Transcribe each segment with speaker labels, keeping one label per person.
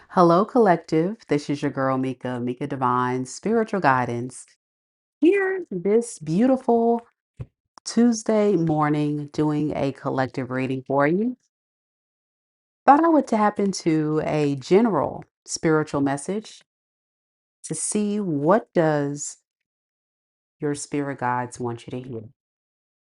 Speaker 1: Hello, collective. This is your girl, Mika Divine Spiritual Guidance. Here, this beautiful Tuesday morning, doing a collective reading for you. Thought I would tap into a general spiritual message to see what does your spirit guides want you to hear.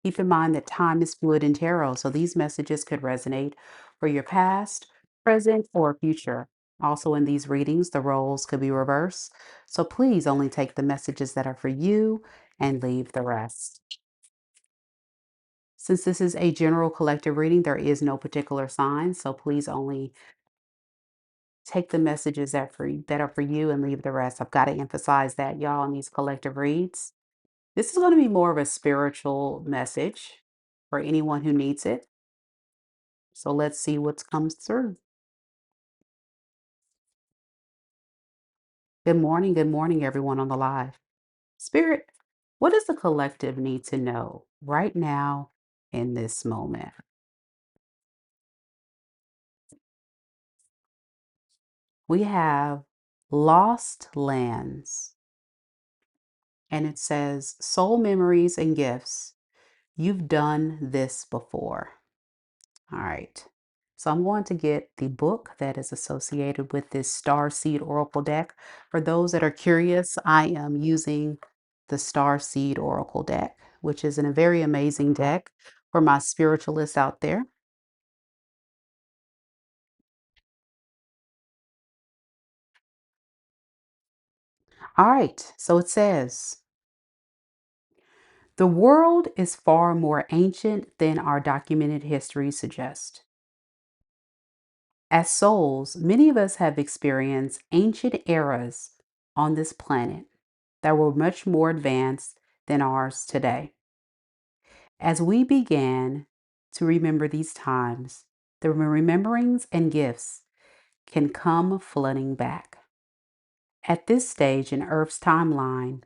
Speaker 1: Keep in mind that time is fluid in tarot, so these messages could resonate for your past, present, or future. Also, in these readings, the roles could be reversed, so please only take the messages that are for you and leave the rest. Since this is a general collective reading, there is no particular sign, so please only take the messages that are for you and leave the rest. I've got to emphasize that, y'all, in these collective reads. This is going to be more of a spiritual message for anyone who needs it. So let's see what comes through. Good morning, everyone on the live. Spirit, what does the collective need to know right now in this moment? We have lost lands, and it says soul memories and gifts. You've done this before. All right. So I'm going to get the book that is associated with this Star Seed Oracle deck. For those that are curious, I am using the Star Seed Oracle deck, which is a very amazing deck for my spiritualists out there. All right. So it says, the world is far more ancient than our documented history suggests. As souls, many of us have experienced ancient eras on this planet that were much more advanced than ours today. As we began to remember these times, the rememberings and gifts can come flooding back. At this stage in Earth's timeline,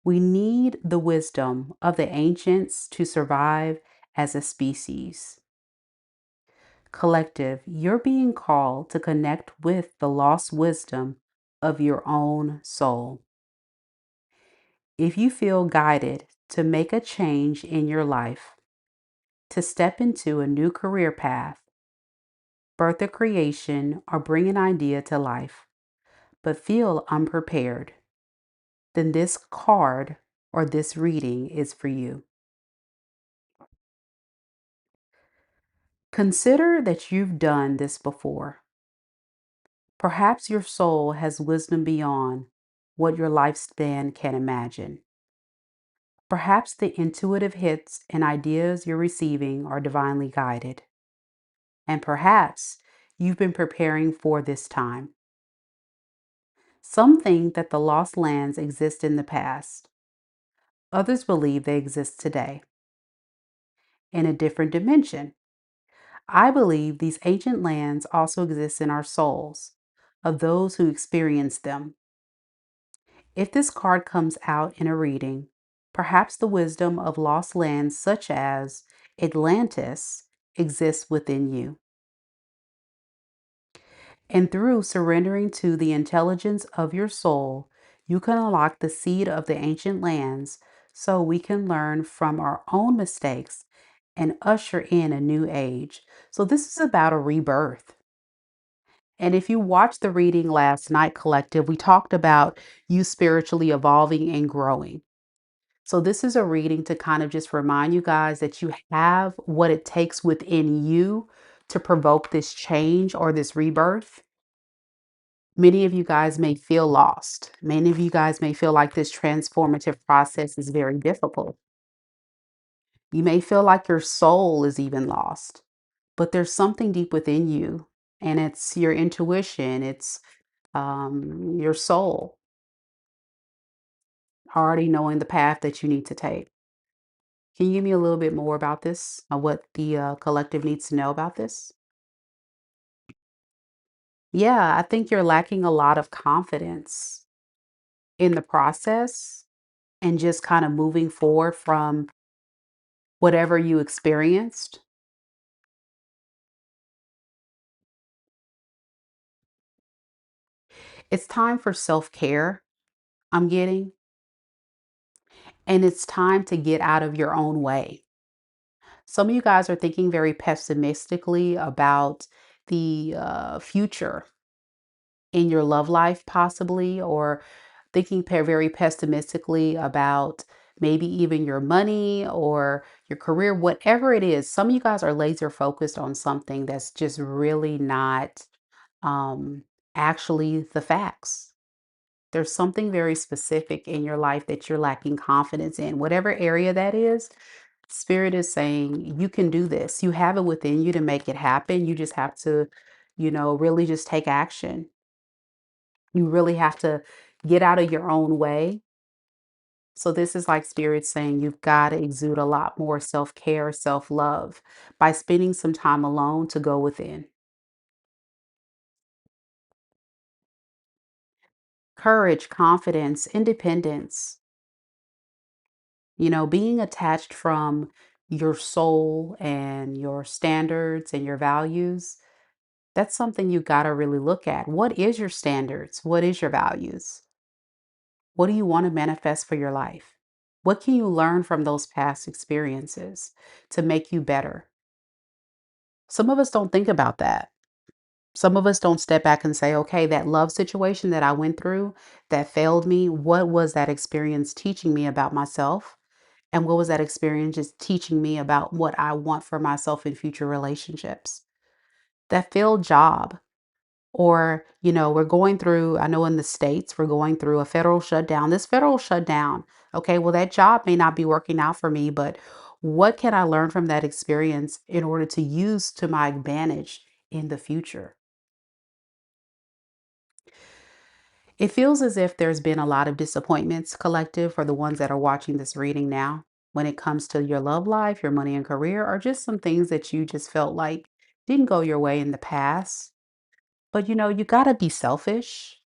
Speaker 1: we need the wisdom of the ancients to survive as a species. Collective, you're being called to connect with the lost wisdom of your own soul. If you feel guided to make a change in your life, to step into a new career path, birth a creation, or bring an idea to life, but feel unprepared, then this card or this reading is for you. Consider that you've done this before. Perhaps your soul has wisdom beyond what your lifespan can imagine. Perhaps the intuitive hits and ideas you're receiving are divinely guided. And perhaps you've been preparing for this time. Some think that the lost lands exist in the past. Others believe they exist today in a different dimension. I believe these ancient lands also exist in our souls of those who experience them. If this card comes out in a reading, perhaps the wisdom of lost lands such as Atlantis exists within you. And through surrendering to the intelligence of your soul, you can unlock the seed of the ancient lands so we can learn from our own mistakes and usher in a new age. So, this is about a rebirth. And if you watched the reading last night, collective, we talked about you spiritually evolving and growing. So, this is a reading to kind of just remind you guys that you have what it takes within you to provoke this change or this rebirth. Many of you guys may feel lost. Many of you guys may feel like this transformative process is very difficult. You may feel like your soul is even lost, but there's something deep within you, and it's your intuition, it's your soul already knowing the path that you need to take. Can you give me a little bit more about this, what the collective needs to know about this? Yeah, I think you're lacking a lot of confidence in the process and just kind of moving forward from whatever you experienced. It's time for self-care, I'm getting, and it's time to get out of your own way. Some of you guys are thinking very pessimistically about the future in your love life, possibly, or thinking very pessimistically about maybe even your money or your career, whatever it is. Some of you guys are laser focused on something that's just really not um, actually the facts. There's something very specific in your life that you're lacking confidence in, whatever area that is. Spirit is saying you can do this. You have it within you to make it happen. You just have to, really just take action. You really have to get out of your own way. So this is like Spirit saying you've got to exude a lot more self-care, self-love by spending some time alone to go within. Courage, confidence, independence, being attached from your soul and your standards and your values. That's something you got to really look at. What is your standards? What is your values? What do you want to manifest for your life? What can you learn from those past experiences to make you better? Some of us don't think about that. Some of us don't step back and say, okay, that love situation that I went through that failed me, what was that experience teaching me about myself? And what was that experience just teaching me about what I want for myself in future relationships? That failed job, or, we're going through, I know in the States, we're going through a federal shutdown. This federal shutdown, okay, well, that job may not be working out for me, but what can I learn from that experience in order to use to my advantage in the future? It feels as if there's been a lot of disappointments collective for the ones that are watching this reading now when it comes to your love life, your money and career, or just some things that you just felt like didn't go your way in the past. But you got to be selfish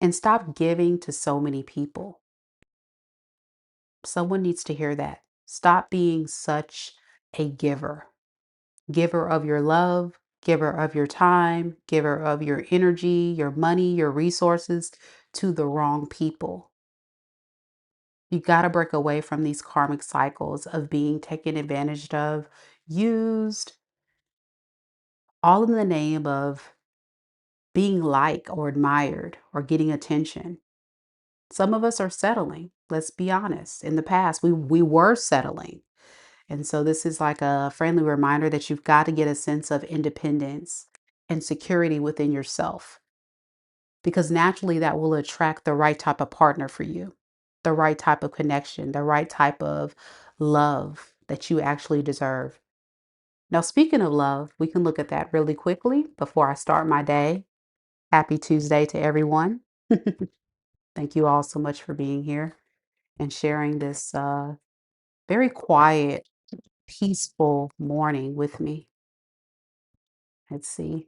Speaker 1: and stop giving to so many people. Someone needs to hear that. Stop being such a giver. Giver of your love, giver of your time, giver of your energy, your money, your resources to the wrong people. You got to break away from these karmic cycles of being taken advantage of, used, all in the name of being liked or admired or getting attention. Some of us are settling. Let's be honest. In the past, we were settling. And so this is like a friendly reminder that you've got to get a sense of independence and security within yourself, because naturally that will attract the right type of partner for you, the right type of connection, the right type of love that you actually deserve. Now, speaking of love, we can look at that really quickly before I start my day. Happy Tuesday to everyone. Thank you all so much for being here and sharing this very quiet, peaceful morning with me. Let's see.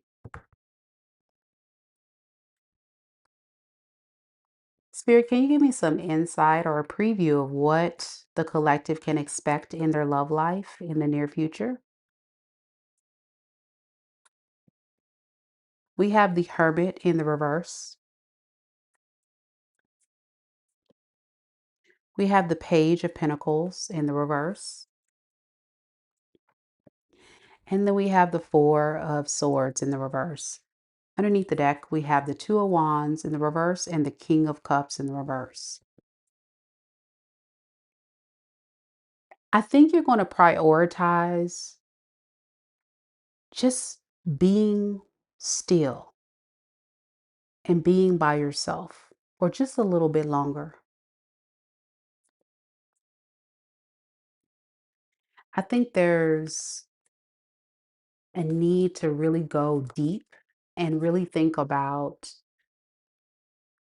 Speaker 1: Spirit, can you give me some insight or a preview of what the collective can expect in their love life in the near future? We have the Hermit in the reverse. We have the Page of Pentacles in the reverse. And then we have the Four of Swords in the reverse. Underneath the deck, we have the Two of Wands in the reverse and the King of Cups in the reverse. I think you're going to prioritize just being still and being by yourself for just a little bit longer. I think there's a need to really go deep and really think about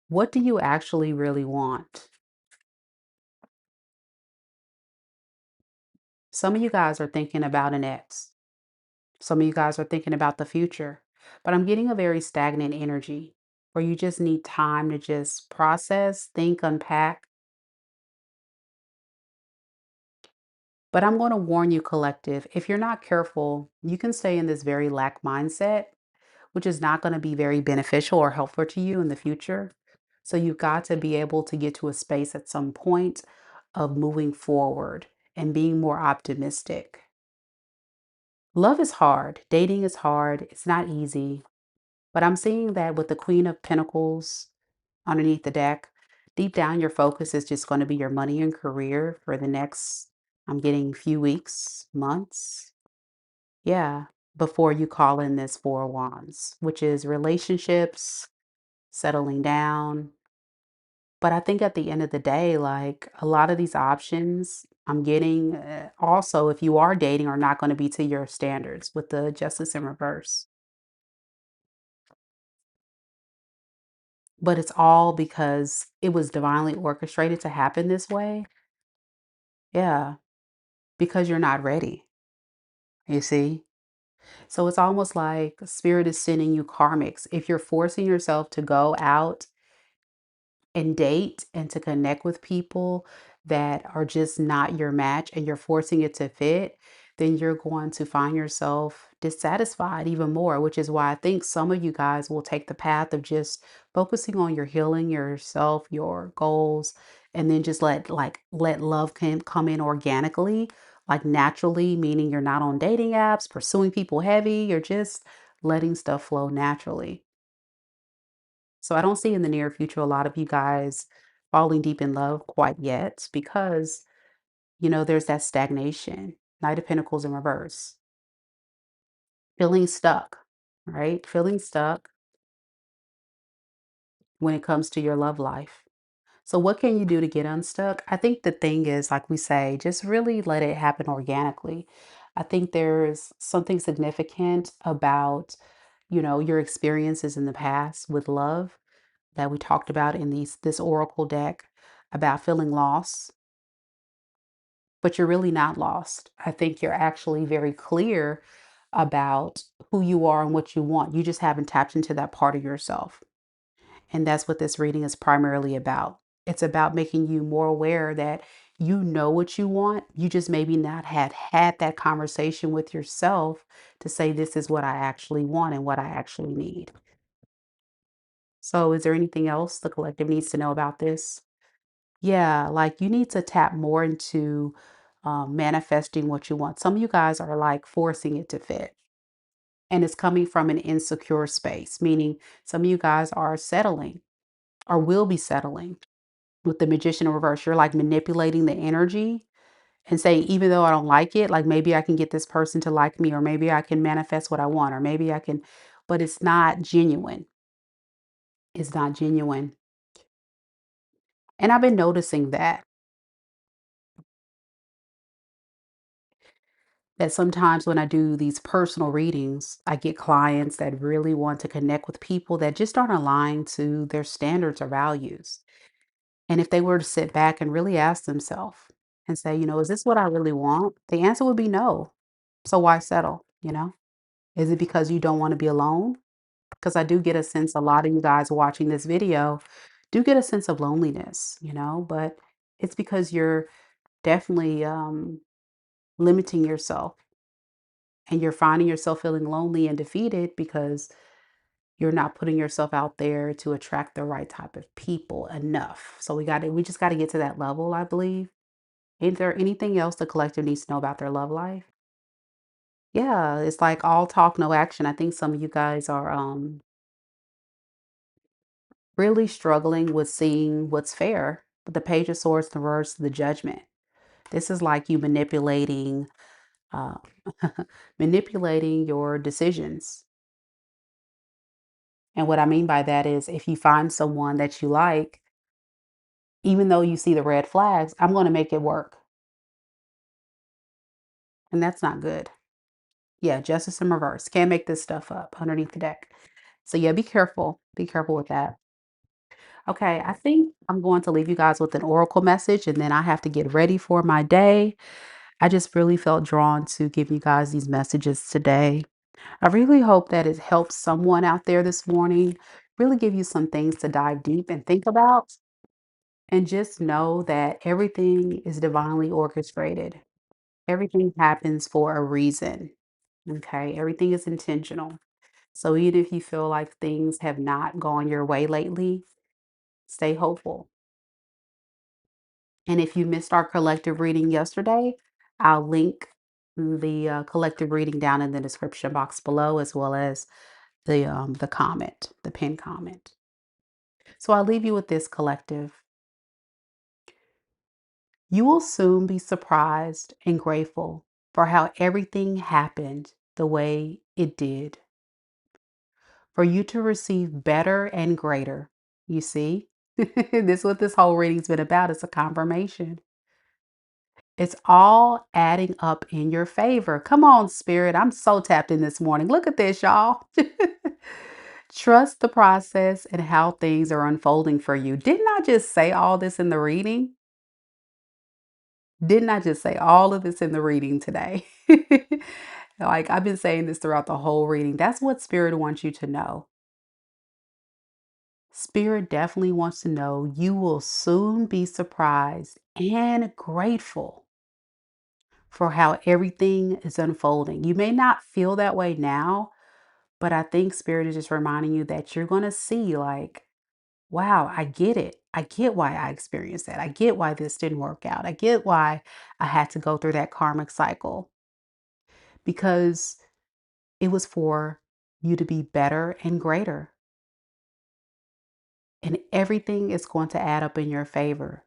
Speaker 1: what do you actually really want? Some of you guys are thinking about an ex. Some of you guys are thinking about the future. But I'm getting a very stagnant energy where you just need time to just process, think, unpack. But I'm going to warn you, collective, if you're not careful, you can stay in this very lack mindset, which is not going to be very beneficial or helpful to you in the future. So you've got to be able to get to a space at some point of moving forward and being more optimistic. Love is hard, dating is hard, it's not easy. But I'm seeing that with the Queen of Pentacles underneath the deck, deep down, your focus is just going to be your money and career for the next, I'm getting few weeks, months. Yeah. Before you call in this Four of Wands, which is relationships, settling down. But I think at the end of the day, like a lot of these options I'm getting, also, if you are dating, are not going to be to your standards with the Justice in reverse. But it's all because it was divinely orchestrated to happen this way. Yeah, because you're not ready, you see? So it's almost like spirit is sending you karmics. If you're forcing yourself to go out and date and to connect with people that are just not your match and you're forcing it to fit, then you're going to find yourself dissatisfied even more, which is why I think some of you guys will take the path of just focusing on your healing yourself, your goals, and then just let love come in organically, like naturally, meaning you're not on dating apps, pursuing people heavy, you're just letting stuff flow naturally. So I don't see in the near future a lot of you guys falling deep in love quite yet because, there's that stagnation. Knight of Pentacles in reverse. Feeling stuck, right? Feeling stuck when it comes to your love life. So what can you do to get unstuck? I think the thing is, like we say, just really let it happen organically. I think there's something significant about, your experiences in the past with love that we talked about in this oracle deck about feeling lost, but you're really not lost. I think you're actually very clear about who you are and what you want. You just haven't tapped into that part of yourself. And that's what this reading is primarily about. It's about making you more aware that you know what you want. You just maybe not had that conversation with yourself to say, this is what I actually want and what I actually need. So, is there anything else the collective needs to know about this? Yeah, like you need to tap more into manifesting what you want. Some of you guys are like forcing it to fit, and it's coming from an insecure space, meaning some of you guys are settling or will be settling with the magician in reverse. You're like manipulating the energy and saying, even though I don't like it, like maybe I can get this person to like me, or maybe I can manifest what I want, or maybe I can, but it's not genuine. It's not genuine. And I've been noticing that sometimes when I do these personal readings, I get clients that really want to connect with people that just aren't aligned to their standards or values. And if they were to sit back and really ask themselves and say, is this what I really want? The answer would be no. So why settle? Is it because you don't want to be alone? Because I do get a sense a lot of you guys watching this video do get a sense of loneliness, but it's because you're definitely limiting yourself and you're finding yourself feeling lonely and defeated because you're not putting yourself out there to attract the right type of people enough. So we just got to get to that level, I believe. Is there anything else the collective needs to know about their love life? Yeah, it's like all talk, no action. I think some of you guys are really struggling with seeing what's fair. But the Page of Swords, the reverse, the Judgment. This is like you manipulating, uh, manipulating your decisions. And what I mean by that is if you find someone that you like, even though you see the red flags, I'm going to make it work. And that's not good. Yeah, justice in reverse. Can't make this stuff up underneath the deck. So yeah, be careful. Be careful with that. Okay, I think I'm going to leave you guys with an oracle message and then I have to get ready for my day. I just really felt drawn to give you guys these messages today. I really hope that it helps someone out there this morning, really give you some things to dive deep and think about. And just know that everything is divinely orchestrated. Everything happens for a reason. Okay. Everything is intentional. So even if you feel like things have not gone your way lately, stay hopeful. And if you missed our collective reading yesterday, I'll link the collective reading down in the description box below, as well as the comment, the pinned comment. So I'll leave you with this collective. You will soon be surprised and grateful for how everything happened the way it did, for you to receive better and greater. You see, this is what this whole reading's been about. It's a confirmation. It's all adding up in your favor. Come on, Spirit. I'm so tapped in this morning. Look at this, y'all. Trust the process and how things are unfolding for you. Didn't I just say all this in the reading? Didn't I just say all of this in the reading today? Like I've been saying this throughout the whole reading. That's what Spirit wants you to know. Spirit definitely wants to know you will soon be surprised and grateful for how everything is unfolding. You may not feel that way now, but I think Spirit is just reminding you that you're going to see, like, wow, I get it. I get why I experienced that. I get why this didn't work out. I get why I had to go through that karmic cycle, because it was for you to be better and greater. And everything is going to add up in your favor.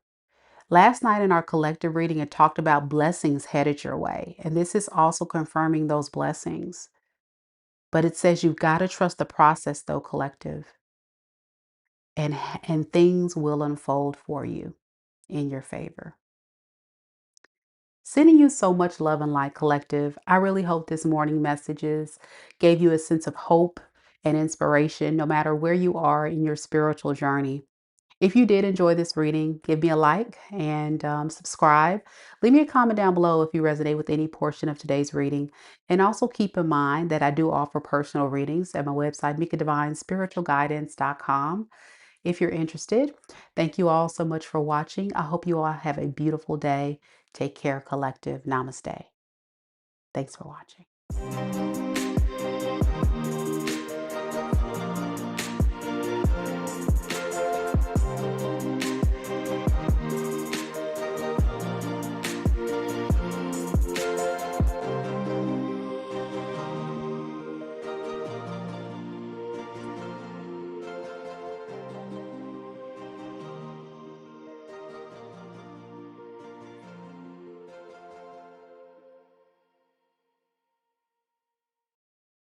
Speaker 1: Last night in our collective reading, it talked about blessings headed your way. And this is also confirming those blessings. But it says you've got to trust the process, though, collective. And things will unfold for you in your favor. Sending you so much love and light, collective. I really hope this morning messages gave you a sense of hope and inspiration, no matter where you are in your spiritual journey. If you did enjoy this reading, give me a like and subscribe. Leave me a comment down below if you resonate with any portion of today's reading. And also keep in mind that I do offer personal readings at my website, MikaDivineSpiritualGuidance.com. If you're interested, thank you all so much for watching. I hope you all have a beautiful day. Take care, collective. Namaste. Thanks for watching.